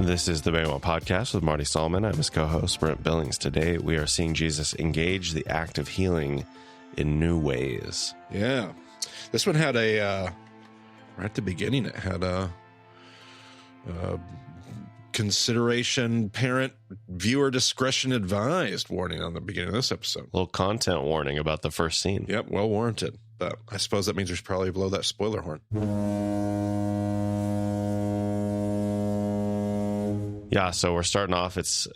This is the Bama Podcast with Marty Solomon. I'm his co-host, Brent Billings. Today, we are seeing Jesus engage the act of healing in new ways. Yeah. This one had right at the beginning, it had a consideration, parent, viewer discretion advised warning on the beginning of this episode. A little content warning about the first scene. Yep, well warranted. But I suppose that means we should probably blow that spoiler horn. Yeah, so we're starting off. It's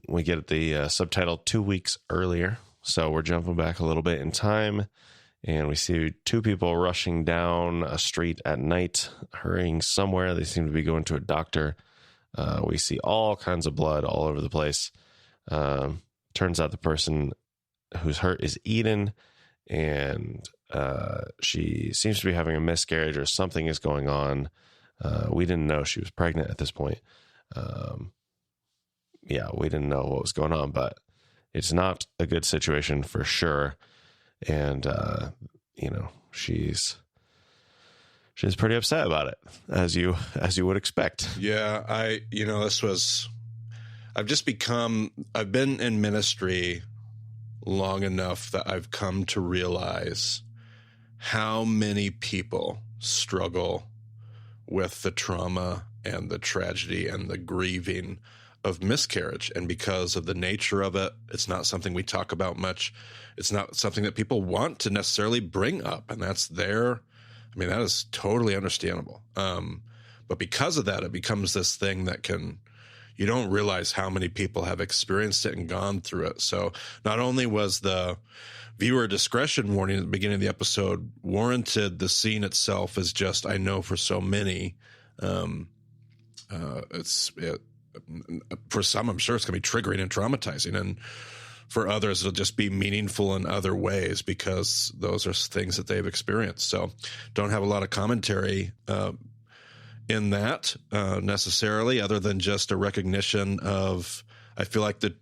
we get the subtitle 2 weeks earlier. So we're jumping back a little bit in time, and we see two people rushing down a street at night, hurrying somewhere. They seem to be going to a doctor. We see all kinds of blood all over the place. Turns out the person who's hurt is Eden, and she seems to be having a miscarriage or something is going on. We didn't know she was pregnant at this point. We didn't know what was going on, but it's not a good situation for sure. And, she's pretty upset about it, as you would expect. Yeah. I've been in ministry long enough that I've come to realize how many people struggle with the trauma and the tragedy and the grieving of miscarriage. And because of the nature of it, it's not something we talk about much. It's not something that people want to necessarily bring up. And that is totally understandable. But because of that, it becomes this thing that you don't realize how many people have experienced it and gone through it. So not only was the viewer discretion warning at the beginning of the episode warranted, the scene itself is just, I know for so many, for some, I'm sure it's going to be triggering and traumatizing. And for others, it'll just be meaningful in other ways because those are things that they've experienced. So don't have a lot of commentary in that necessarily, other than just a recognition of, I feel like the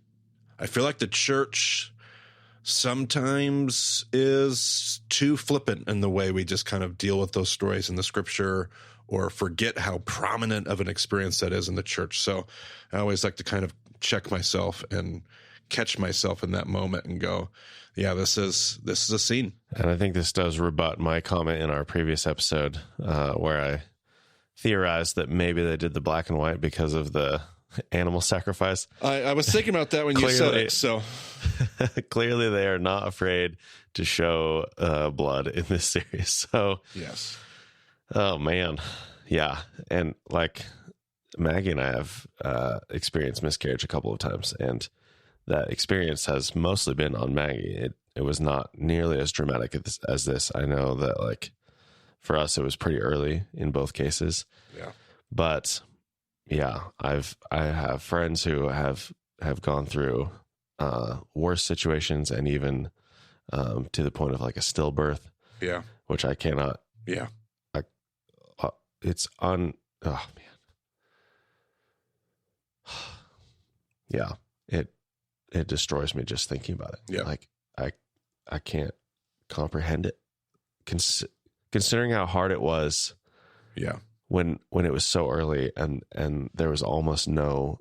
church sometimes is too flippant in the way we just kind of deal with those stories in the scripture, or forget how prominent of an experience that is in the church. So I always like to kind of check myself and catch myself in that moment and go, yeah, this is a scene. And I think this does rebut my comment in our previous episode where I theorized that maybe they did the black and white because of the animal sacrifice. I was thinking about that when you said it. So clearly they are not afraid to show blood in this series. So yes. Oh, man. Yeah. And like Maggie and I have experienced miscarriage a couple of times, and that experience has mostly been on Maggie. It was not nearly as dramatic as this. I know that like for us, it was pretty early in both cases. Yeah. But yeah, I have friends who have gone through worse situations, and even to the point of like a stillbirth. Yeah. Which I cannot. Yeah. It's oh man. Yeah. It destroys me just thinking about it. Yeah. Like I can't comprehend it. Considering how hard it was. Yeah. When it was so early and there was almost no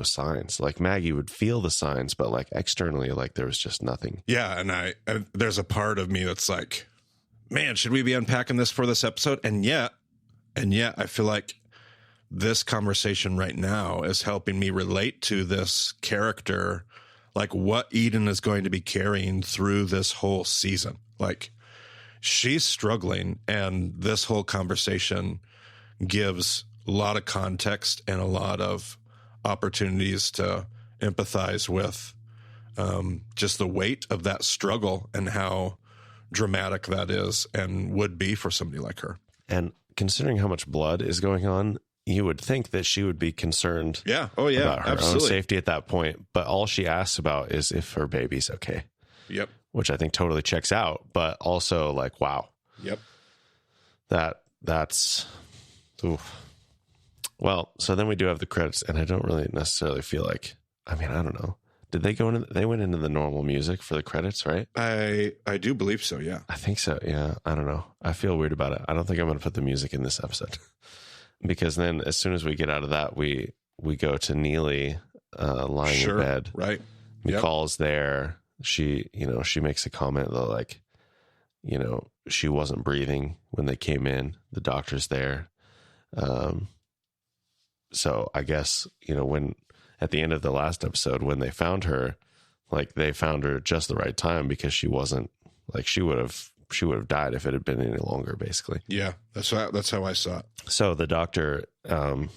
signs. Like Maggie would feel the signs, but like externally, like there was just nothing. Yeah. And there's a part of me that's like, man, should we be unpacking this for this episode? And yet I feel like this conversation right now is helping me relate to this character, like what Eden is going to be carrying through this whole season. Like she's struggling, and this whole conversation gives a lot of context and a lot of opportunities to empathize with just the weight of that struggle and how dramatic that is and would be for somebody like her. And considering how much blood is going on, you would think that she would be concerned about her absolutely. own safety at that point. But all she asks about is if her baby's okay. Yep. Which I think totally checks out, but also like, wow. Yep. That's oof. Well, so then we do have the credits, and I don't really necessarily feel like, I don't know. Did they go into? They went into the normal music for the credits, right? I do believe so. Yeah, I think so. Yeah, I don't know. I feel weird about it. I don't think I'm going to put the music in this episode. because then as soon as we get out of that, we go to Neely lying in bed. Right. McCall's there. She makes a comment that, like, she wasn't breathing when they came in. The doctor's there. So I guess, when at the end of the last episode, when they found her, like, they found her at just the right time, because she wasn't, like, she would have died if it had been any longer, basically. Yeah. That's how I saw it. So the doctor,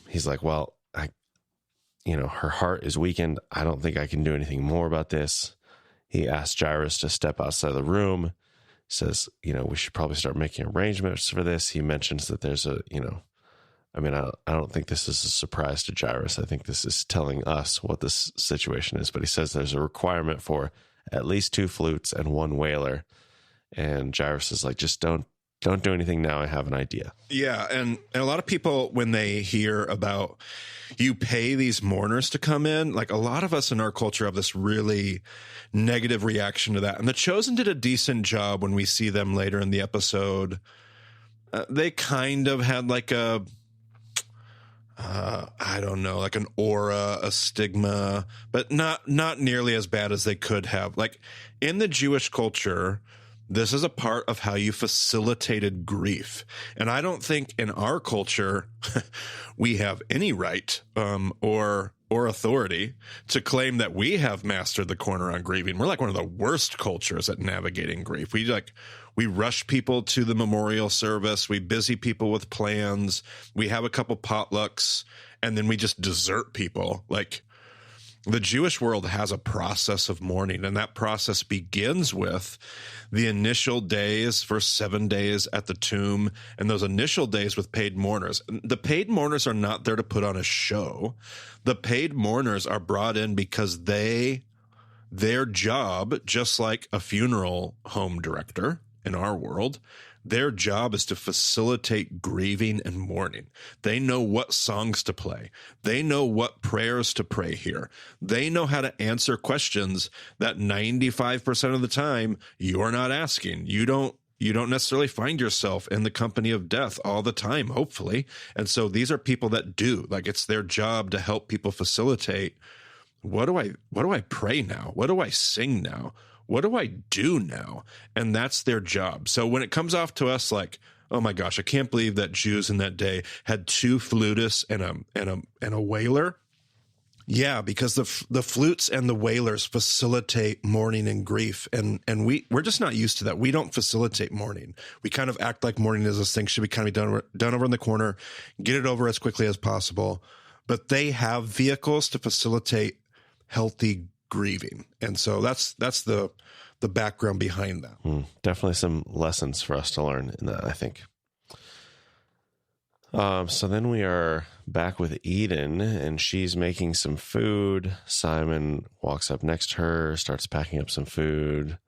he's like, well, her heart is weakened. I don't think I can do anything more about this. He asked Jairus to step outside the room. Says, we should probably start making arrangements for this. He mentions that there's I don't think this is a surprise to Jairus. I think this is telling us what this situation is. But he says there's a requirement for at least 2 flutes and 1 wailer. And Jairus is like, just don't do anything now. I have an idea. Yeah. And a lot of people, when they hear about you pay these mourners to come in, like, a lot of us in our culture have this really negative reaction to that. And The Chosen did a decent job when we see them later in the episode. They kind of had like a, I don't know, like an aura, a stigma, but not nearly as bad as they could have. Like, in the Jewish culture, this is a part of how you facilitated grief. And I don't think in our culture we have any right or authority to claim that we have mastered the corner on grieving. We're like one of the worst cultures at navigating grief. We rush people to the memorial service. We busy people with plans. We have a couple potlucks, and then we just desert people. Like, the Jewish world has a process of mourning, and that process begins with the initial days for 7 days at the tomb, and those initial days with paid mourners. The paid mourners are not there to put on a show. The paid mourners are brought in because their job, just like a funeral home director in our world, their job is to facilitate grieving and mourning. They know what songs to play. They know what prayers to pray here. They know how to answer questions that 95% of the time you're not asking. You don't necessarily find yourself in the company of death all the time, hopefully. And so these are people that do. Like, it's their job to help people facilitate. What do I pray now? What do I sing now? What do I do now? And that's their job. So when it comes off to us like, oh my gosh, I can't believe that Jews in that day had 2 flutists and a wailer. Yeah, because the flutes and the wailers facilitate mourning and grief. And we're just not used to that. We don't facilitate mourning. We kind of act like mourning is this thing should be kind of done over in the corner, get it over as quickly as possible. But they have vehicles to facilitate healthy grieving. And so that's the background behind that. Definitely some lessons for us to learn in that, I think. So then we are back with Eden, and she's making some food. Simon walks up next to her, starts packing up some food.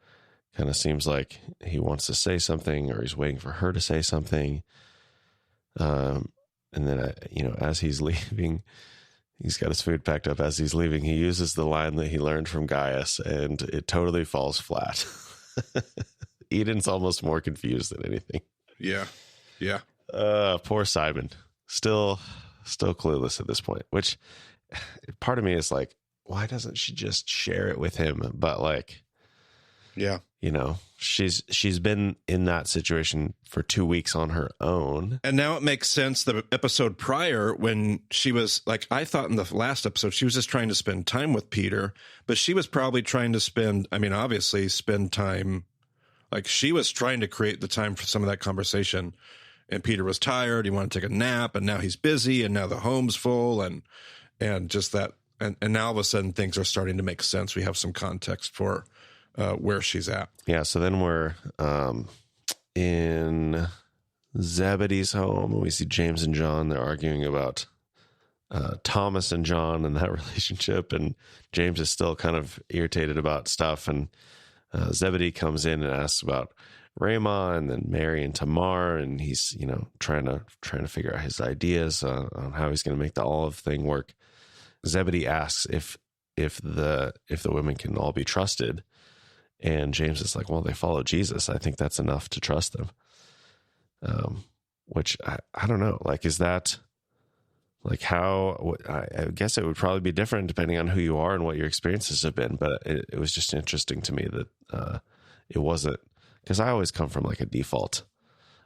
Kind of seems like he wants to say something, or he's waiting for her to say something. And then, as he's leaving, he's got his food packed up. As he's leaving, he uses the line that he learned from Gaius, and it totally falls flat. Eden's almost more confused than anything. Yeah. Yeah. Poor Simon. Still clueless at this point, which part of me is like, why doesn't she just share it with him? But like, yeah, she's been in that situation for 2 weeks on her own. And now it makes sense. The episode prior, when she was like, I thought in the last episode, she was just trying to spend time with Peter, but she was probably trying to spend time. Like, she was trying to create the time for some of that conversation. And Peter was tired. He wanted to take a nap, and now he's busy, and now the home's full, and just that. And now all of a sudden things are starting to make sense. We have some context for where she's at. Yeah. So then we're in Zebedee's home, and we see James and John. They're arguing about Thomas and John and that relationship. And James is still kind of irritated about stuff. And Zebedee comes in and asks about Ramah and then Mary and Tamar, and he's trying to figure out his ideas on how he's going to make the olive thing work. Zebedee asks if the women can all be trusted, and James is like, well, they follow Jesus. I think that's enough to trust them. Which I don't know. Like, is that Like I guess it would probably be different depending on who you are and what your experiences have been. But it was just interesting to me that it wasn't, because I always come from like a default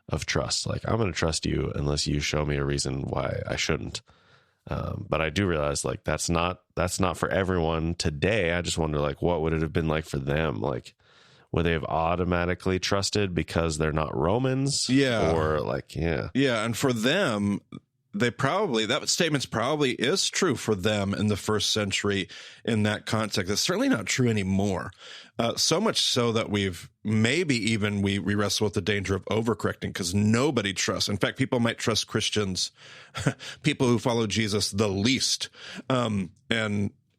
of trust. Like, I'm going to trust you unless you show me a reason why I shouldn't. But I do realize like that's not for everyone today. I just wonder, like, what would it have been like for them? Like, would they have automatically trusted because they're not Romans? Yeah. Or like, yeah. Yeah. And for them, that statement probably is true for them in the first century in that context. It's certainly not true anymore. So much so that we wrestle with the danger of overcorrecting, because nobody trusts. In fact, people might trust Christians, people who follow Jesus, the least. And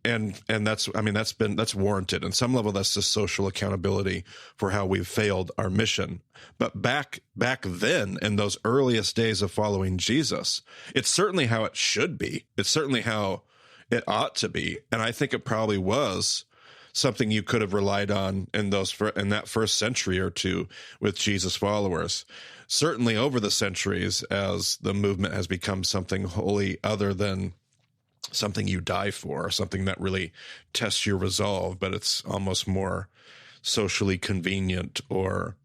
that's warranted. On some level, that's just social accountability for how we've failed our mission. But back then, in those earliest days of following Jesus, it's certainly how it should be. It's certainly how it ought to be. And I think it probably was something you could have relied on in that first century or two with Jesus followers. Certainly over the centuries, as the movement has become something wholly other than something you die for, something that really tests your resolve, but it's almost more socially convenient, or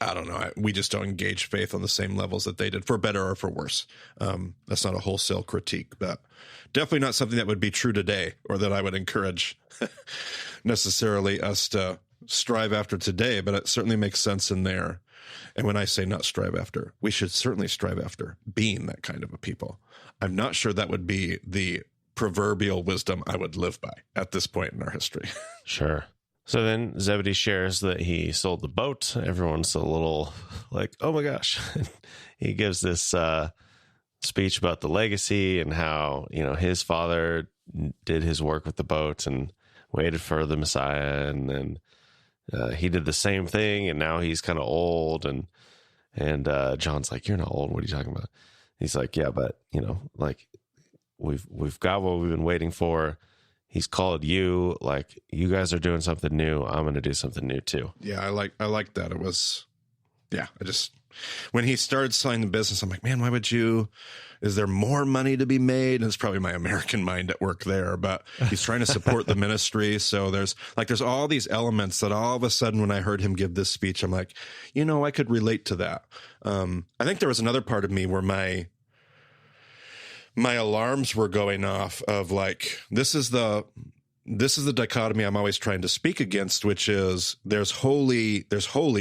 I don't know. We just don't engage faith on the same levels that they did, for better or for worse. That's not a wholesale critique, but definitely not something that would be true today, or that I would encourage necessarily us to strive after today, but it certainly makes sense in there. And when I say not strive after, we should certainly strive after being that kind of a people. I'm not sure that would be the proverbial wisdom I would live by at this point in our history. Sure. So then Zebedee shares that he sold the boat. Everyone's a little like, oh my gosh. He gives this speech about the legacy and how, his father did his work with the boat and waited for the Messiah. And then he did the same thing, and now he's kind of old. And John's like, you're not old. What are you talking about? He's like, yeah, but like we've got what we've been waiting for. He's called you. Like, you guys are doing something new. I'm going to do something new too. Yeah, I like that. It was, yeah. When he started selling the business, I'm like, man, why would you? Is there more money to be made? And it's probably my American mind at work there, but he's trying to support the ministry. So there's all these elements that all of a sudden, when I heard him give this speech, I'm like, I could relate to that. I think there was another part of me where my alarms were going off of like, this is the dichotomy I'm always trying to speak against, which is there's holy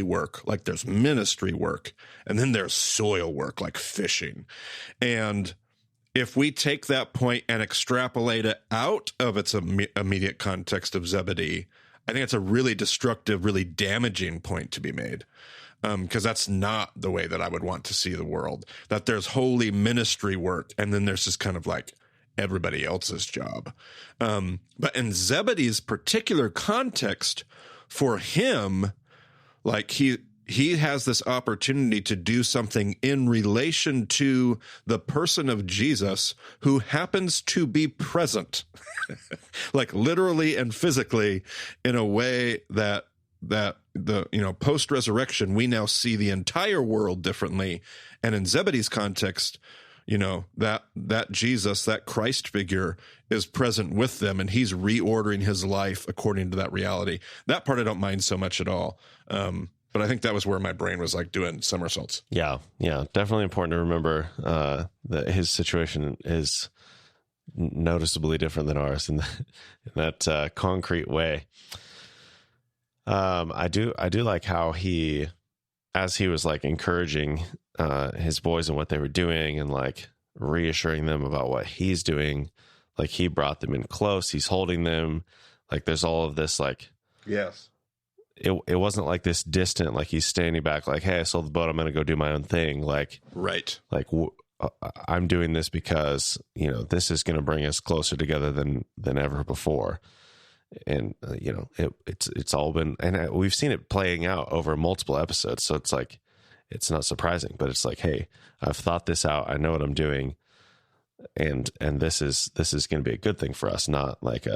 work, like there's ministry work, and then there's soil work, like fishing. And if we take that point and extrapolate it out of its immediate context of Zebedee, I think it's a really destructive, really damaging point to be made. Because that's not the way that I would want to see the world, that there's holy ministry work, and then there's just kind of like everybody else's job. But in Zebedee's particular context, for him, like he has this opportunity to do something in relation to the person of Jesus, who happens to be present, like literally and physically, in a way that the post-resurrection, we now see the entire world differently. And in Zebedee's context, that Jesus, that Christ figure, is present with them, and he's reordering his life according to that reality. That part I don't mind so much at all. But I think that was where my brain was like doing somersaults. Yeah. Definitely important to remember that his situation is noticeably different than ours in that concrete way. I do like how as he was like encouraging his boys and what they were doing, and like reassuring them about what he's doing, like he brought them in close, he's holding them, like there's all of this, like, yes, it wasn't like this distant, like he's standing back, like, hey, I sold the boat, I'm going to go do my own thing. Like, right. Like I'm doing this because, this is going to bring us closer together than ever before. And, it's all been, and we've seen it playing out over multiple episodes. So it's like, it's not surprising, but it's like, hey, I've thought this out. I know what I'm doing. And this is going to be a good thing for us. Not like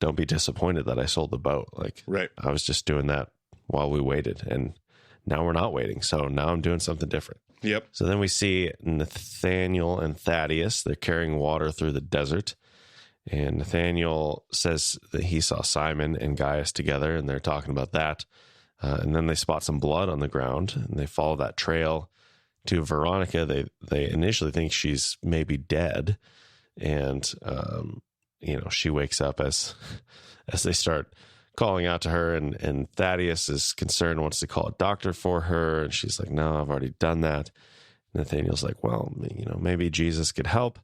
don't be disappointed that I sold the boat. Like, right. I was just doing that while we waited. And now we're not waiting. So now I'm doing something different. Yep. So then we see Nathaniel and Thaddeus. They're carrying water through the desert. And Nathaniel says that he saw Simon and Gaius together, and they're talking about that. And then they spot some blood on the ground, and they follow that trail to Veronica. They initially think she's maybe dead, and she wakes up as they start calling out to her, and Thaddeus is concerned, wants to call a doctor for her, and she's like, no, I've already done that. Nathaniel's like, well, maybe Jesus could help.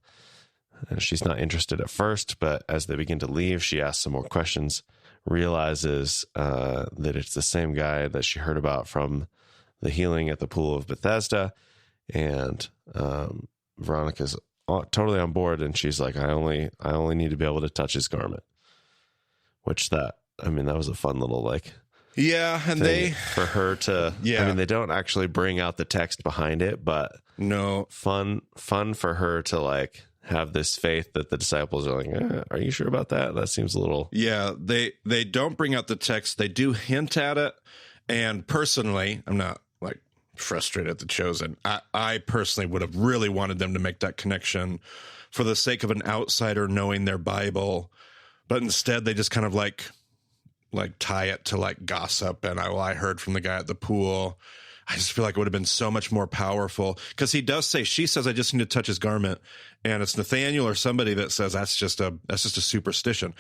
And she's not interested at first, but as they begin to leave, she asks some more questions, realizes that it's the same guy that she heard about from the healing at the pool of Bethesda, and Veronica's totally on board, and she's like, I only need to be able to touch his garment, which that was a fun little and for her to, they don't actually bring out the text behind it, but no, fun for her to have this faith that the disciples are like, are you sure about that? That seems a little... Yeah, they don't bring out the text. They do hint at it. And personally, I'm not frustrated at the Chosen. I personally would have really wanted them to make that connection for the sake of an outsider knowing their Bible. But instead, they just kind of tie it to gossip. And I heard from the guy at the pool. I just feel like it would have been so much more powerful, because he does say, she says, I just need to touch his garment. And it's Nathaniel or somebody that says that's just a superstition.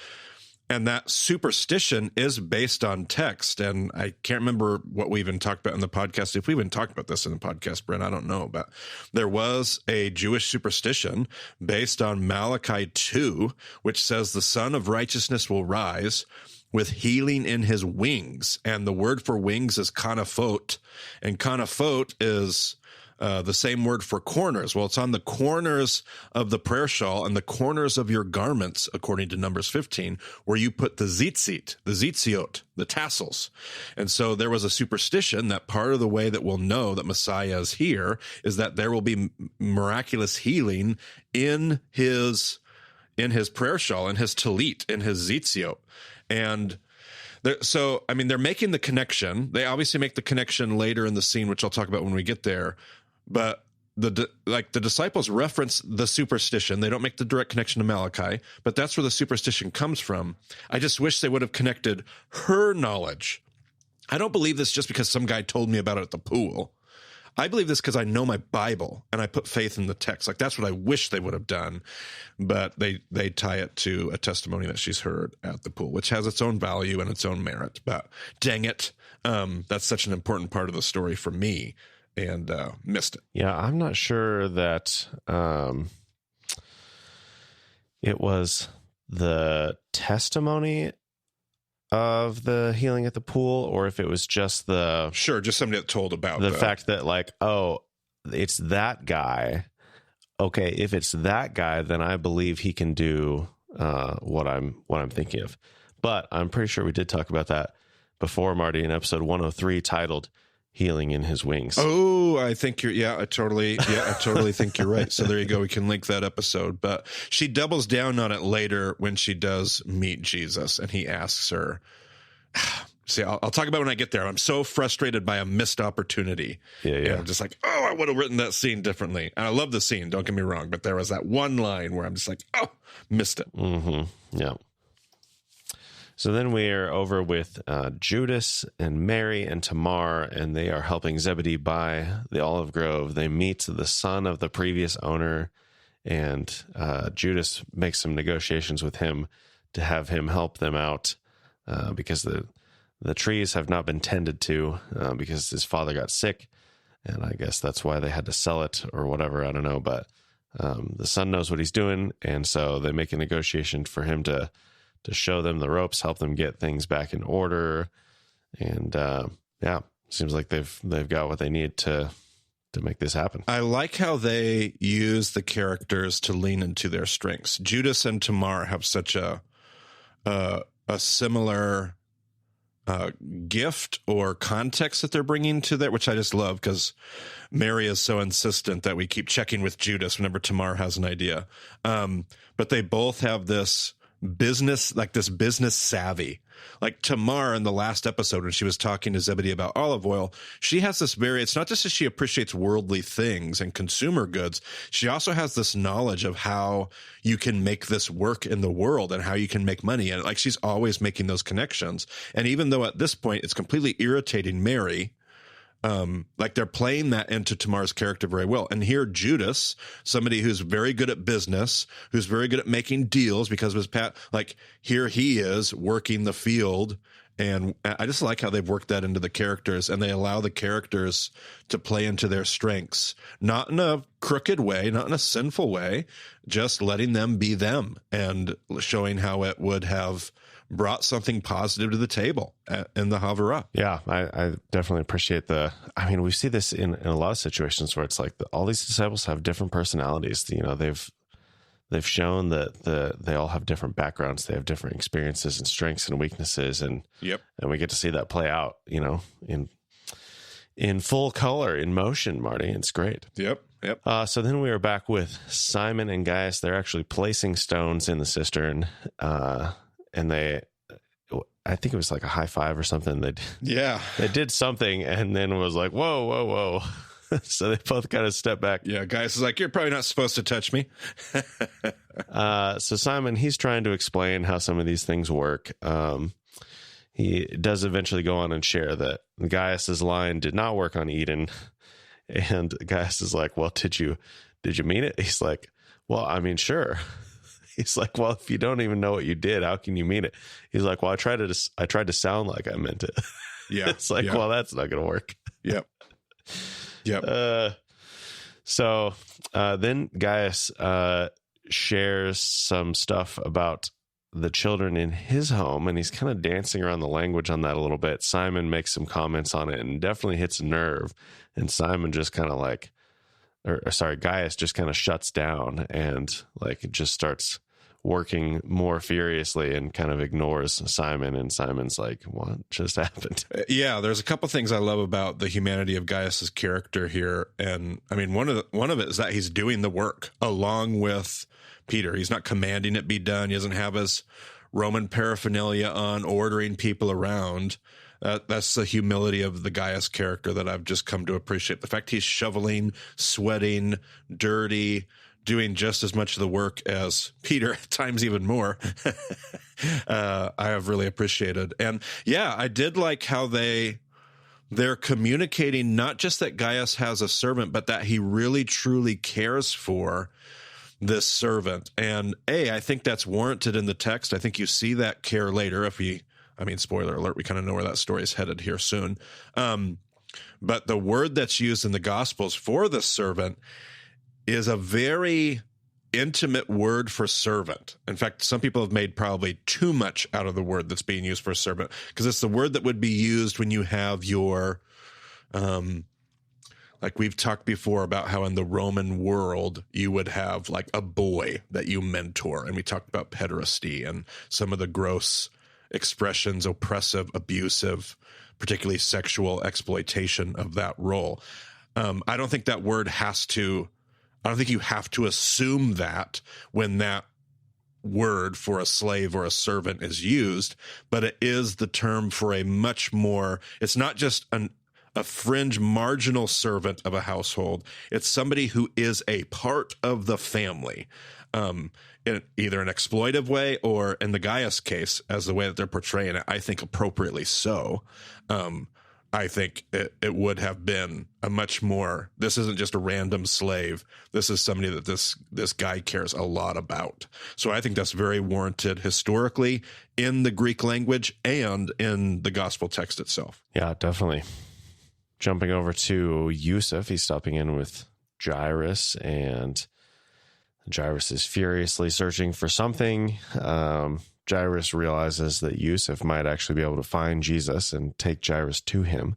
And that superstition is based on text. And I can't remember what we even talked about in the podcast. If we even talked about this in the podcast, Brent, I don't know. But there was a Jewish superstition based on Malachi 2, which says the Son of Righteousness will rise with healing in his wings. And the word for wings is kanafot. And kanafot is the same word for corners. Well, it's on the corners of the prayer shawl and the corners of your garments, according to Numbers 15, where you put the zitziot, the tassels. And so there was a superstition that part of the way that we'll know that Messiah is here is that there will be miraculous healing in his prayer shawl, in his talit, in his zitziot. And they're making the connection. They obviously make the connection later in the scene, which I'll talk about when we get there. But the disciples reference the superstition. They don't make the direct connection to Malachi, but that's where the superstition comes from. I just wish they would have connected her knowledge. I don't believe this just because some guy told me about it at the pool. I believe this because I know my Bible and I put faith in the text. That's what I wish they would have done. But they tie it to a testimony that she's heard at the pool, which has its own value and its own merit. But dang it, that's such an important part of the story for me, and missed it. Yeah, I'm not sure that it was the testimony of the healing at the pool, or if it was just just somebody that told about the fact that it's that guy. Okay, if it's that guy, then I believe he can do what I'm thinking of. But I'm pretty sure we did talk about that before, Marty, in episode 103, titled "Healing in His Wings." Oh, I think I totally think you're right. So there you go. We can link that episode. But she doubles down on it later when she does meet Jesus, and he asks her. See, I'll talk about it when I get there. I'm so frustrated by a missed opportunity. Yeah. And I'm just like, I would have written that scene differently. And I love the scene, don't get me wrong, but there was that one line where I'm just like, missed it. Mm-hmm. Yeah. So then we are over with Judas and Mary and Tamar, and they are helping Zebedee buy the olive grove. They meet the son of the previous owner, and Judas makes some negotiations with him to have him help them out because the trees have not been tended to because his father got sick, and I guess that's why they had to sell it or whatever. I don't know, but the son knows what he's doing, and so they make a negotiation for him to show them the ropes, help them get things back in order, and seems like they've got what they need to make this happen. I like how they use the characters to lean into their strengths. Judas and Tamar have such a similar gift or context that they're bringing to that, which I just love, because Mary is so insistent that we keep checking with Judas whenever Tamar has an idea. But they both have this business, like this business savvy. Like Tamar in the last episode, when she was talking to Zebedee about olive oil, she has this it's not just that she appreciates worldly things and consumer goods. She also has this knowledge of how you can make this work in the world and how you can make money. And like, she's always making those connections. And even though at this point it's completely irritating Mary, like they're playing that into Tamar's character very well. And here Judas, somebody who's very good at business, who's very good at making deals because of his like here he is working the field. And I just like how they've worked that into the characters, and they allow the characters to play into their strengths, not in a crooked way, not in a sinful way, just letting them be them and showing how it would have brought something positive to the table in the Havurah. Yeah, I definitely appreciate we see this in a lot of situations where it's like all these disciples have different personalities. You know, they've shown that they all have different backgrounds. They have different experiences and strengths and weaknesses. And we get to see that play out, you know, in full color, in motion, Marty. It's great. Yep. So then we are back with Simon and Gaius. They're actually placing stones in the cistern, and I think it was like a high five or something. They did something, and then it was like, whoa. So they both kind of step back. Yeah, Gaius is like, you're probably not supposed to touch me. So Simon, he's trying to explain how some of these things work. He does eventually go on and share that Gaius's line did not work on Eden. And Gaius is like, well, did you mean it? He's like, well, I mean, sure. He's like, well, if you don't even know what you did, how can you mean it? He's like, well, I tried to sound like I meant it. Yeah. It's like, well, that's not going to work. Yep. So then Gaius shares some stuff about the children in his home, and he's kind of dancing around the language on that a little bit. Simon makes some comments on it and definitely hits a nerve. And Simon just kind of Gaius just kind of shuts down and like just starts working more furiously and kind of ignores Simon. And Simon's like, what just happened? Yeah, there's a couple things I love about the humanity of Gaius's character here. And I mean, one of it is that he's doing the work along with Peter. He's not commanding it be done. He doesn't have his Roman paraphernalia on, ordering people around. That's the humility of the Gaius character that I've just come to appreciate. The fact he's shoveling, sweating, dirty, doing just as much of the work as Peter, at times even more, I have really appreciated. And yeah, I did like how they're communicating not just that Gaius has a servant, but that he really truly cares for this servant. And I think that's warranted in the text. I think you see that care later spoiler alert, we kind of know where that story is headed here soon. But the word that's used in the Gospels for the servant is a very intimate word for servant. In fact, some people have made probably too much out of the word that's being used for servant, because it's the word that would be used when you have your, like we've talked before about how in the Roman world you would have like a boy that you mentor. And we talked about pederasty and some of the gross expressions, oppressive, abusive, particularly sexual exploitation of that role. I don't think that word I don't think you have to assume that when that word for a slave or a servant is used, but it is the term for a much more, it's not just a fringe marginal servant of a household. It's somebody who is a part of the family, in either an exploitive way or, in the Gaius case, as the way that they're portraying it, I think appropriately so. I think it would have been a much more, this isn't just a random slave. This is somebody that this guy cares a lot about. So I think that's very warranted historically in the Greek language and in the gospel text itself. Yeah, definitely. Jumping over to Yusuf, he's stopping in with Jairus, and Jairus is furiously searching for something. Jairus realizes that Yusuf might actually be able to find Jesus and take Jairus to him.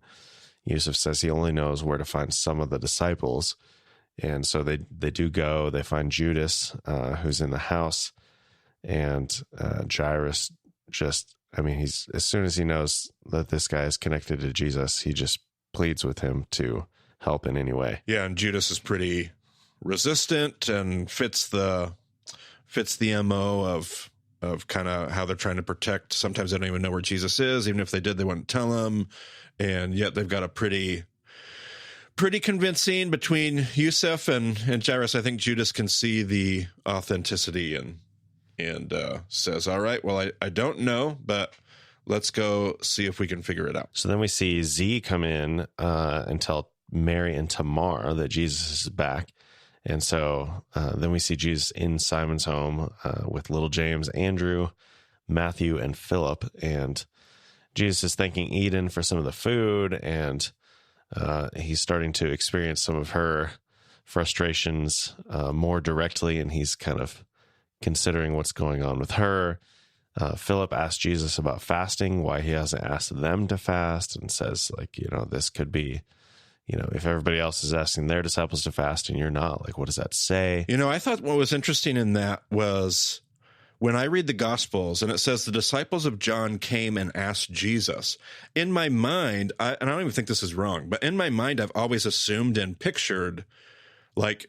Yusuf says he only knows where to find some of the disciples. And so they do go. They find Judas, who's in the house. And Jairus he's, as soon as he knows that this guy is connected to Jesus, he just pleads with him to help in any way. Yeah, and Judas is pretty resistant and fits the MO of of kind of how they're trying to protect. Sometimes they don't even know where Jesus is. Even if they did, they wouldn't tell him. And yet they've got a pretty convincing between Yusuf and Jairus. I think Judas can see the authenticity and says, all right, well, I don't know, but let's go see if we can figure it out. So then we see Z come in and tell Mary and Tamar that Jesus is back. And so then we see Jesus in Simon's home with little James, Andrew, Matthew, and Philip. And Jesus is thanking Eden for some of the food, and he's starting to experience some of her frustrations more directly, and he's kind of considering what's going on with her. Philip asked Jesus about fasting, why he hasn't asked them to fast, and says, like, this could be, if everybody else is asking their disciples to fast and you're not, like, what does that say? I thought what was interesting in that was when I read the Gospels and it says the disciples of John came and asked Jesus. In my mind, and I don't even think this is wrong, but in my mind, I've always assumed and pictured like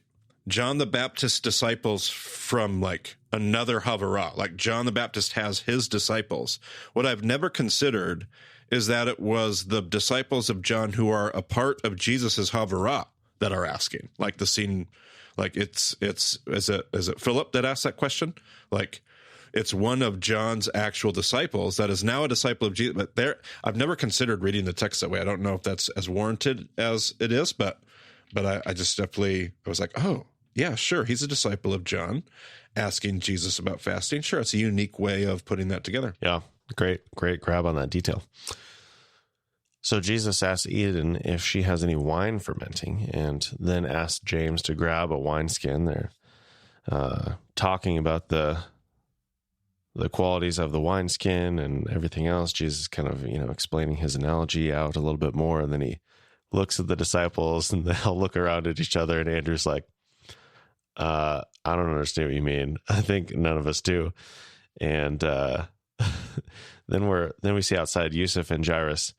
John the Baptist's disciples from like another Havarah. Like John the Baptist has his disciples. What I've never considered is that it was the disciples of John who are a part of Jesus's Havarah that are asking. Like the scene, like is it Philip that asked that question? Like it's one of John's actual disciples that is now a disciple of Jesus. But I've never considered reading the text that way. I don't know if that's as warranted as it is, but I just definitely, I was like, oh, yeah, sure. He's a disciple of John asking Jesus about fasting. Sure. It's a unique way of putting that together. Yeah. Great grab on that detail. So Jesus asked Eden if she has any wine fermenting, and then asked James to grab a wineskin. They're talking about the qualities of the wineskin and everything else. Jesus kind of, explaining his analogy out a little bit more. And then he looks at the disciples and they all look around at each other. And Andrew's like, I don't understand what you mean. I think none of us do. And then we see outside Yusuf and Jairus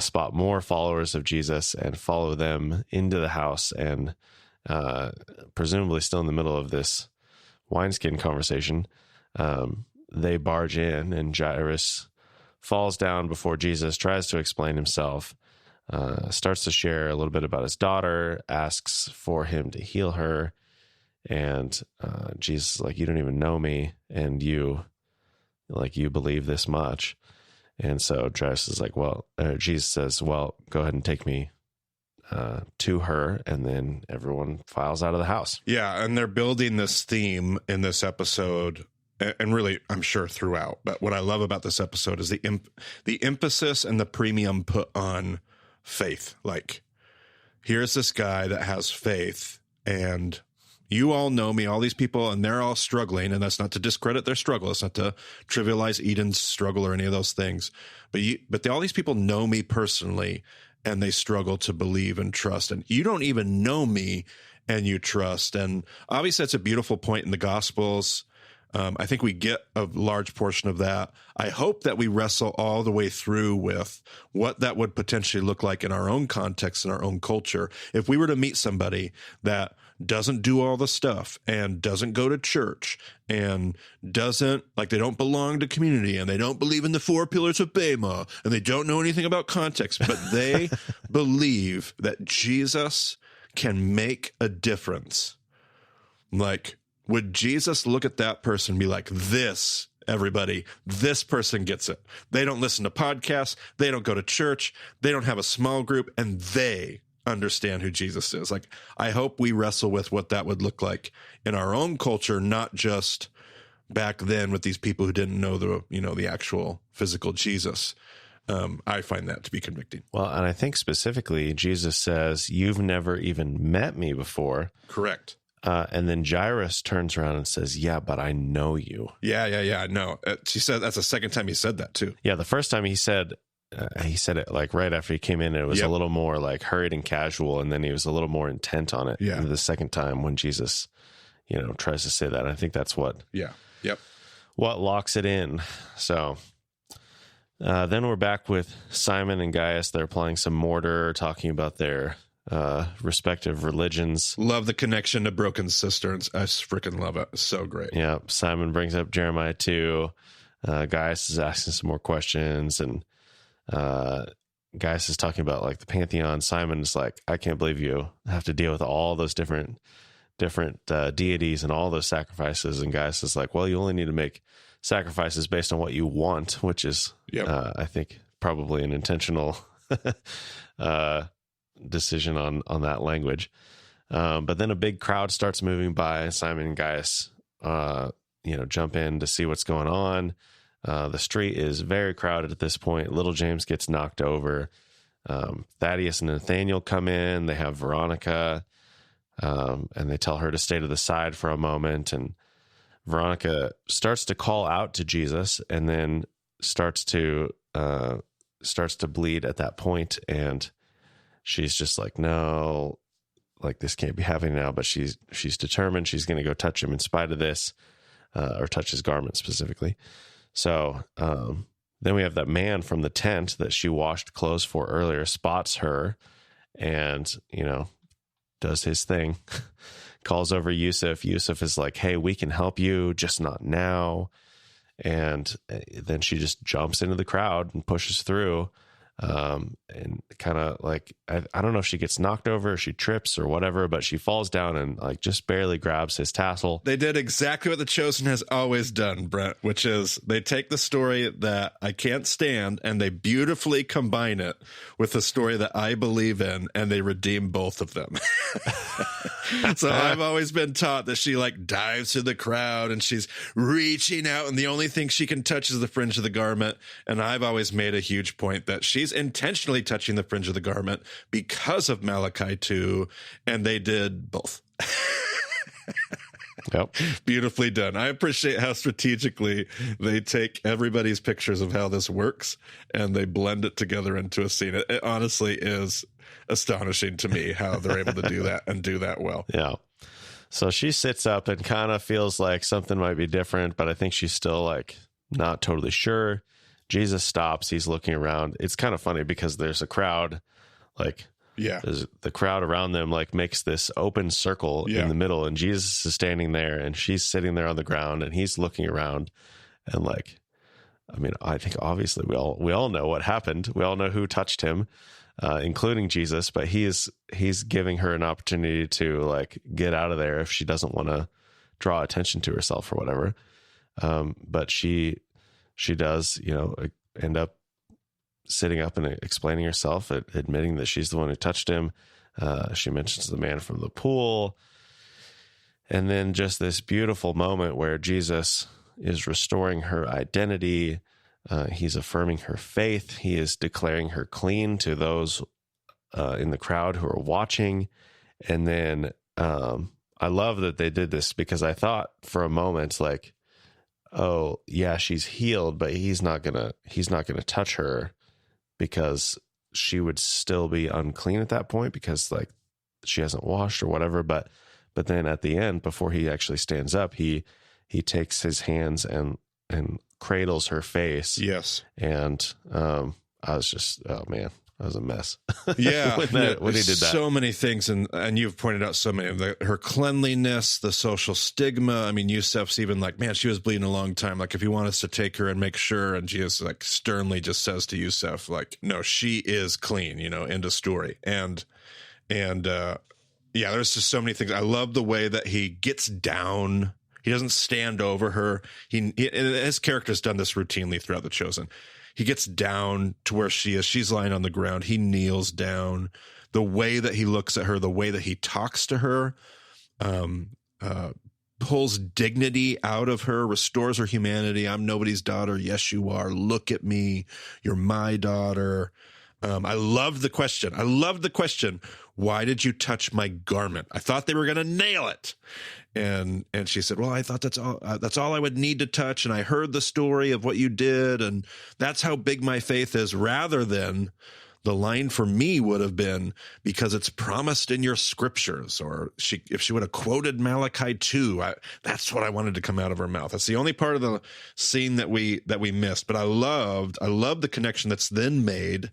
spot more followers of Jesus and follow them into the house, and presumably still in the middle of this wineskin conversation. They barge in, and Jairus falls down before Jesus, tries to explain himself, starts to share a little bit about his daughter, asks for him to heal her. And Jesus is like, you don't even know me, and you believe this much. And so Jairus is like, Jesus says, well, go ahead and take me to her. And then everyone files out of the house. Yeah. And they're building this theme in this episode, and really, I'm sure throughout. But what I love about this episode is the emphasis and the premium put on faith. Like, here's this guy that has faith, and you all know me, all these people, and they're all struggling. And that's not to discredit their struggle. It's not to trivialize Eden's struggle or any of those things. But all these people know me personally, and they struggle to believe and trust. And you don't even know me, and you trust. And obviously, that's a beautiful point in the Gospels. I think we get a large portion of that. I hope that we wrestle all the way through with what that would potentially look like in our own context, in our own culture. If we were to meet somebody that doesn't do all the stuff and doesn't go to church and doesn't, like, they don't belong to community and they don't believe in the 4 pillars of Bema and they don't know anything about context, but they believe that Jesus can make a difference. Like, would Jesus look at that person and be like, this, everybody, this person gets it. They don't listen to podcasts. They don't go to church. They don't have a small group, and they understand who Jesus is. Like, I hope we wrestle with what that would look like in our own culture, not just back then with these people who didn't know the actual physical Jesus. I find that to be convicting. Well, and I think specifically Jesus says, you've never even met me before. Correct. And then Jairus turns around and says, yeah, but I know you. Yeah. No, she said that's the second time he said that too. Yeah. The first time he said it like right after he came in, and it was a little more like hurried and casual. And then he was a little more intent on it. Yeah. And the second time when Jesus, tries to say that, I think that's what, what locks it in. So, then we're back with Simon and Gaius. They're applying some mortar, talking about their respective religions. Love the connection to broken cisterns. I freaking love it. It's so great. Yeah. Simon brings up Jeremiah 2. Gaius is asking some more questions, and Gaius is talking about like the pantheon. Simon is like, I can't believe you have to deal with all those different deities and all those sacrifices. And Gaius is like, well, you only need to make sacrifices based on what you want, which is, I think, probably an intentional decision on that language. But then a big crowd starts moving by. Simon and Gaius, jump in to see what's going on. The street is very crowded at this point. Little James gets knocked over. Thaddeus and Nathaniel come in. They have Veronica, and they tell her to stay to the side for a moment. And Veronica starts to call out to Jesus, and then starts to bleed at that point. And she's just like, no, like this can't be happening now. But she's determined she's going to go touch him in spite of this, or touch his garment specifically. So then we have that man from the tent that she washed clothes for earlier, spots her, and, does his thing, calls over Yusuf. Yusuf is like, hey, we can help you, just not now. And then she just jumps into the crowd and pushes through. And kind of like, I don't know if she gets knocked over or she trips or whatever, but she falls down and like just barely grabs his tassel. They did exactly what The Chosen has always done, Brent, which is they take the story that I can't stand and they beautifully combine it with the story that I believe in, and they redeem both of them. So I've always been taught that she like dives through the crowd and she's reaching out and the only thing she can touch is the fringe of the garment. And I've always made a huge point that she's intentionally touching the fringe of the garment because of Malachi 2, and they did both. Yep. Beautifully done. I appreciate how strategically they take everybody's pictures of how this works and they blend it together into a scene. It honestly is astonishing to me how they're able to do that and do that well. Yeah. So she sits up and kind of feels like something might be different, but I think she's still like not totally sure. Jesus stops. He's looking around. It's kind of funny because there's a crowd, like, there's the crowd around them, like, makes this open circle in the middle, and Jesus is standing there, and she's sitting there on the ground, and he's looking around, and like, I mean, I think obviously we all know what happened. We all know who touched him, including Jesus, but he's giving her an opportunity to like get out of there if she doesn't want to draw attention to herself or whatever. But she does, end up sitting up and explaining herself, admitting that she's the one who touched him. She mentions the man from the pool. And then just this beautiful moment where Jesus is restoring her identity. He's affirming her faith. He is declaring her clean to those in the crowd who are watching. And then I love that they did this, because I thought for a moment, like, oh yeah, she's healed, but he's not gonna touch her because she would still be unclean at that point because like she hasn't washed or whatever. But then at the end, before he actually stands up, he takes his hands and cradles her face. Yes. And I was just, oh man, that was a mess. Yeah. when he did that. So many things. And you've pointed out so many of her cleanliness, the social stigma. I mean, Yusuf's even like, man, she was bleeding a long time. Like, if you want us to take her and make sure. And Jesus like sternly just says to Yusuf, like, no, she is clean, end of story. And there's just so many things. I love the way that he gets down. He doesn't stand over her. His character's done this routinely throughout The Chosen. He gets down to where she is. She's lying on the ground. He kneels down. The way that he looks at her, the way that he talks to her, pulls dignity out of her, restores her humanity. I'm nobody's daughter. Yes, you are. Look at me. You're my daughter. I love the question. Why did you touch my garment? I thought they were going to nail it. And she said, well, I thought that's all I would need to touch. And I heard the story of what you did. And that's how big my faith is, rather than the line for me would have been, because it's promised in your scriptures. Or if she would have quoted Malachi 2, that's what I wanted to come out of her mouth. That's the only part of the scene that we missed. But I loved the connection that's then made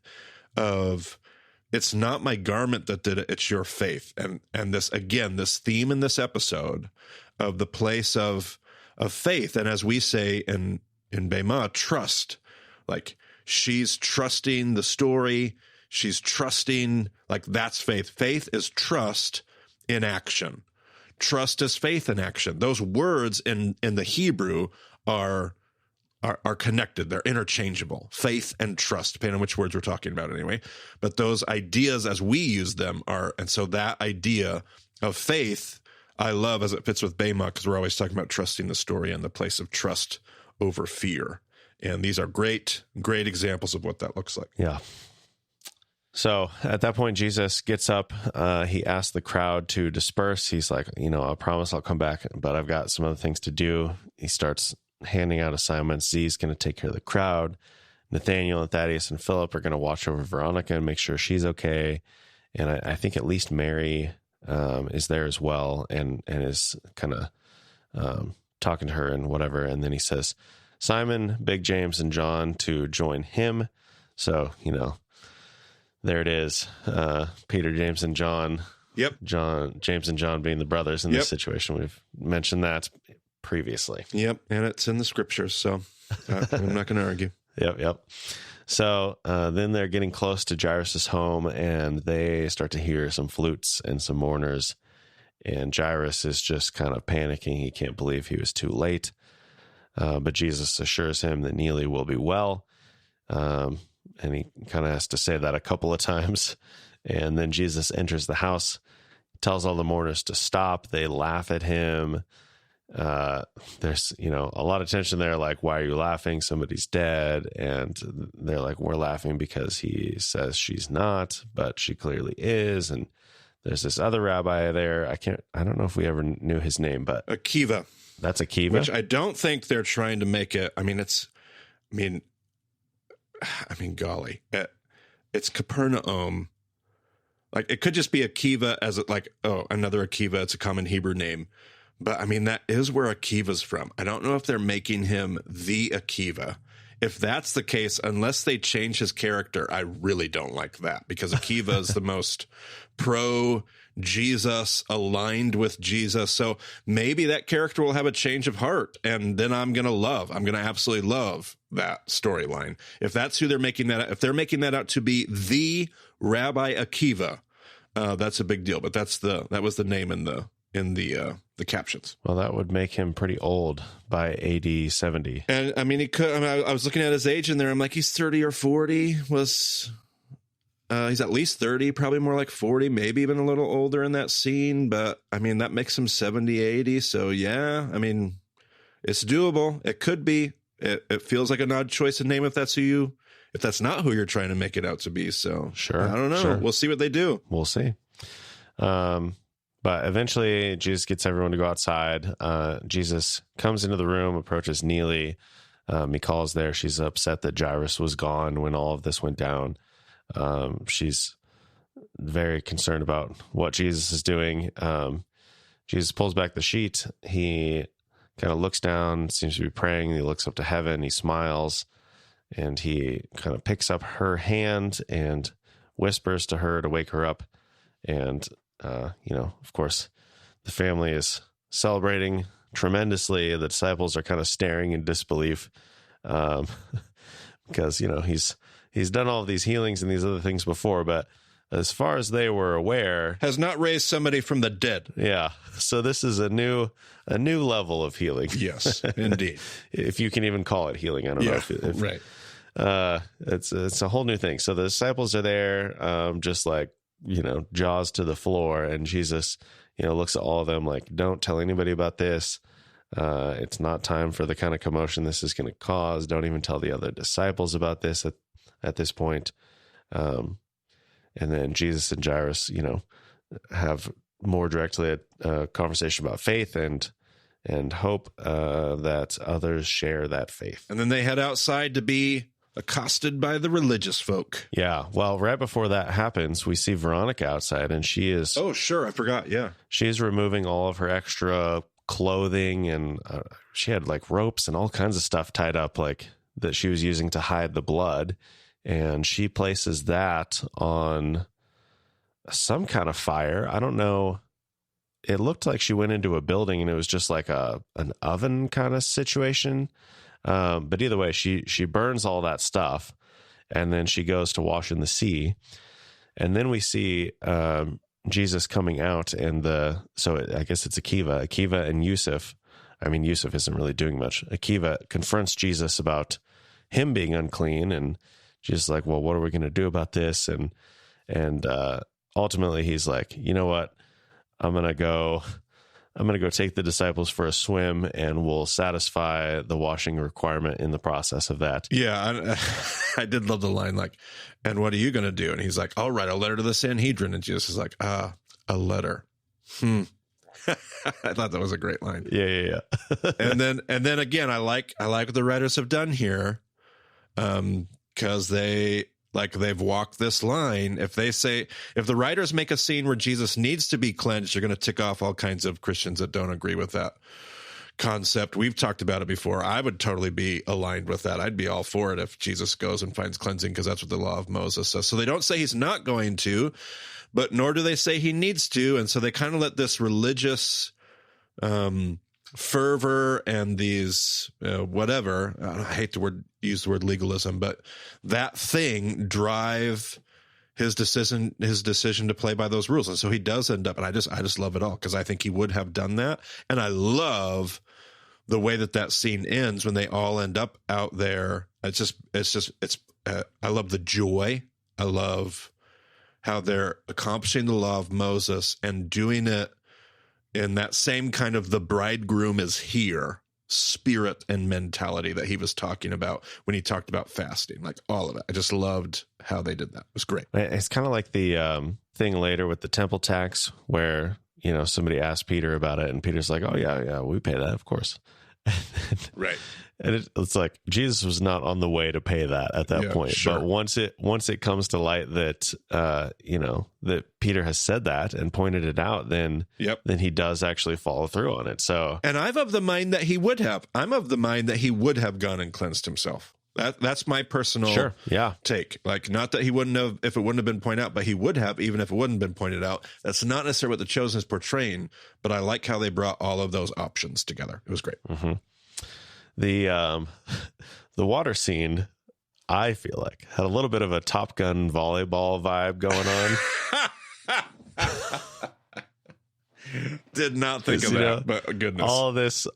of It's not my garment that did it, it's your faith. And this, again, this theme in this episode of the place of faith. And as we say in Bema, trust. Like, she's trusting the story. She's trusting, like, that's faith. Faith is trust in action. Trust is faith in action. Those words in the Hebrew are connected. They're interchangeable. Faith and trust, depending on which words we're talking about anyway. But those ideas as we use them are, and so that idea of faith, I love as it fits with Bema, because we're always talking about trusting the story and the place of trust over fear. And these are great examples of what that looks like. Yeah. So at that point, Jesus gets up. He asks the crowd to disperse. He's like, I promise I'll come back, but I've got some other things to do. He starts handing out assignments. Z's going to take care of the crowd. Nathaniel and Thaddeus and Philip are going to watch over Veronica and make sure she's okay. And I think at least Mary is there as well and is kind of talking to her and whatever. And then he says, Simon, Big James, and John to join him. So, there it is. Peter, James, and John. Yep. James and John being the brothers in this situation. We've mentioned that previously. Yep. And it's in the scriptures, so I'm not going to argue. Yep. So then they're getting close to Jairus' home, and they start to hear some flutes and some mourners. And Jairus is just kind of panicking. He can't believe he was too late. But Jesus assures him that Neely will be well. And he kind of has to say that a couple of times. And then Jesus enters the house, tells all the mourners to stop. They laugh at him. There's, a lot of tension there. Like, why are you laughing? Somebody's dead. And they're like, we're laughing because he says she's not, but she clearly is. And there's this other rabbi there. I don't know if we ever knew his name, but Akiva. That's Akiva. Which I don't think they're trying to make it. Golly, it's Capernaum. Like, it could just be Akiva as another Akiva. It's a common Hebrew name. But that is where Akiva's from. I don't know if they're making him the Akiva. If that's the case, unless they change his character, I really don't like that, because Akiva is the most pro-Jesus, aligned with Jesus. So maybe that character will have a change of heart, and then I'm going to absolutely love that storyline. If that's who they're making that, if they're making that out to be the Rabbi Akiva, that's a big deal. But that was the name in the captions. Well, that would make him pretty old by AD 70. And he could. I was looking at his age in there. I'm like, he's 30 or 40. He's at least 30, probably more like 40, maybe even a little older in that scene. But that makes him 70, 80. So yeah, it's doable. It could be. It feels like an odd choice of name if that's not who you're trying to make it out to be. So sure, I don't know. Sure. We'll see what they do. We'll see. But eventually, Jesus gets everyone to go outside. Jesus comes into the room, approaches Neely. He calls there. She's upset that Jairus was gone when all of this went down. She's very concerned about what Jesus is doing. Jesus pulls back the sheet. He kind of looks down, seems to be praying. He looks up to heaven. He smiles, and he kind of picks up her hand and whispers to her to wake her up. And of course, the family is celebrating tremendously. The disciples are kind of staring in disbelief because, he's done all of these healings and these other things before, but as far as they were aware, has not raised somebody from the dead. Yeah. So this is a new level of healing. Yes, indeed. If you can even call it healing. I don't know if right. It's a whole new thing. So the disciples are there, just like, jaws to the floor, and Jesus, looks at all of them like, don't tell anybody about this. It's not time for the kind of commotion this is going to cause. Don't even tell the other disciples about this at this point. And then Jesus and Jairus, have more directly a conversation about faith and hope that others share that faith. And then they head outside to be accosted by the religious folk. Yeah. Well, right before that happens, we see Veronica outside, and she is... Oh, sure. I forgot. Yeah. She's removing all of her extra clothing, and she had like ropes and all kinds of stuff tied up, like that she was using to hide the blood. And she places that on some kind of fire. I don't know. It looked like she went into a building and it was just like an oven kind of situation. But either way, she burns all that stuff, and then she goes to wash in the sea. And then we see Jesus coming out, and I guess it's Akiva and Yusuf. I mean, Yusuf isn't really doing much. Akiva confronts Jesus about him being unclean, and Jesus is like, well, what are we going to do about this? And ultimately he's like, you know what? I'm going to go take the disciples for a swim, and we'll satisfy the washing requirement in the process of that. Yeah, I did love the line, like, and what are you going to do? And he's like, I'll write a letter to the Sanhedrin. And Jesus is like, a letter. I thought that was a great line. Yeah. and then again, I like what the writers have done here, because they've walked this line. If the writers make a scene where Jesus needs to be cleansed, you're going to tick off all kinds of Christians that don't agree with that concept. We've talked about it before. I would totally be aligned with that. I'd be all for it if Jesus goes and finds cleansing, because that's what the law of Moses says. So they don't say he's not going to, but nor do they say he needs to. And so they kind of let this religious fervor and these whatever, I hate to use the word legalism, but that thing drive his decision to play by those rules. And so he does end up, and I just love it all, because I think he would have done that. And I love the way that scene ends when they all end up out there. I love the joy. I love how they're accomplishing the law of Moses and doing it in that same kind of the bridegroom is here spirit and mentality that he was talking about when he talked about fasting, like all of it. I just loved how they did that. It was great. It's kind of like the thing later with the temple tax where, somebody asked Peter about it, and Peter's like, oh yeah, we pay that, of course. Right. And it's like Jesus was not on the way to pay that at that point. Sure. But once it comes to light that that Peter has said that and pointed it out, then he does actually follow through on it. So, and I'm of the mind that he would have. I'm of the mind that he would have gone and cleansed himself. That's my personal take. Like, not that he wouldn't have if it wouldn't have been pointed out, but he would have even if it wouldn't have been pointed out. That's not necessarily what The Chosen is portraying, but I like how they brought all of those options together. It was great. Mm-hmm. The water scene, I feel like, had a little bit of a Top Gun volleyball vibe going on. Did not think of that, but goodness. All this,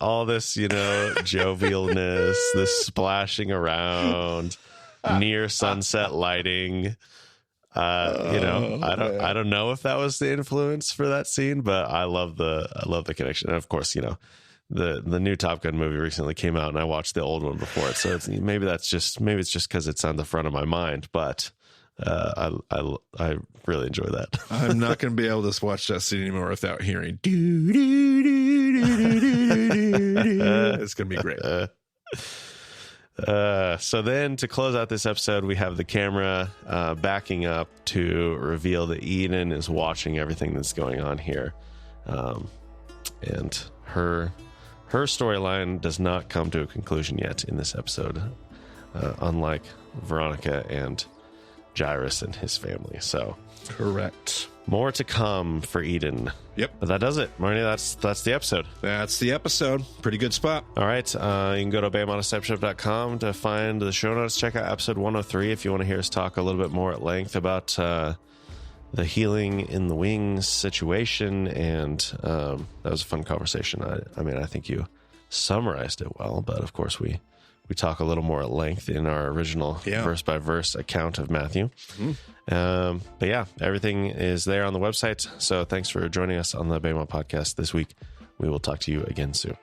jovialness, this splashing around, near sunset lighting. I don't know if that was the influence for that scene, but I love the connection. And of course, the new Top Gun movie recently came out, and I watched the old one before it. So maybe it's just because it's on the front of my mind, but I really enjoy that. I'm not going to be able to watch that scene anymore without hearing. It's going to be great. So then to close out this episode, we have the camera backing up to reveal that Eden is watching everything that's going on here. And her storyline does not come to a conclusion yet in this episode, unlike Veronica and Jairus and his family. So correct. More to come for Eden. Yep. But that does it, Marty. That's the episode. That's the episode. Pretty good spot. All right. You can go to BayModestepship.com to find the show notes. Check out episode 103 if you want to hear us talk a little bit more at length about the healing in the wings situation. And that was a fun conversation. I think you summarized it well, but of course we talk a little more at length in our original verse by verse account of Matthew. Mm-hmm. But yeah, everything is there on the website. So thanks for joining us on the Baymont podcast this week. We will talk to you again soon.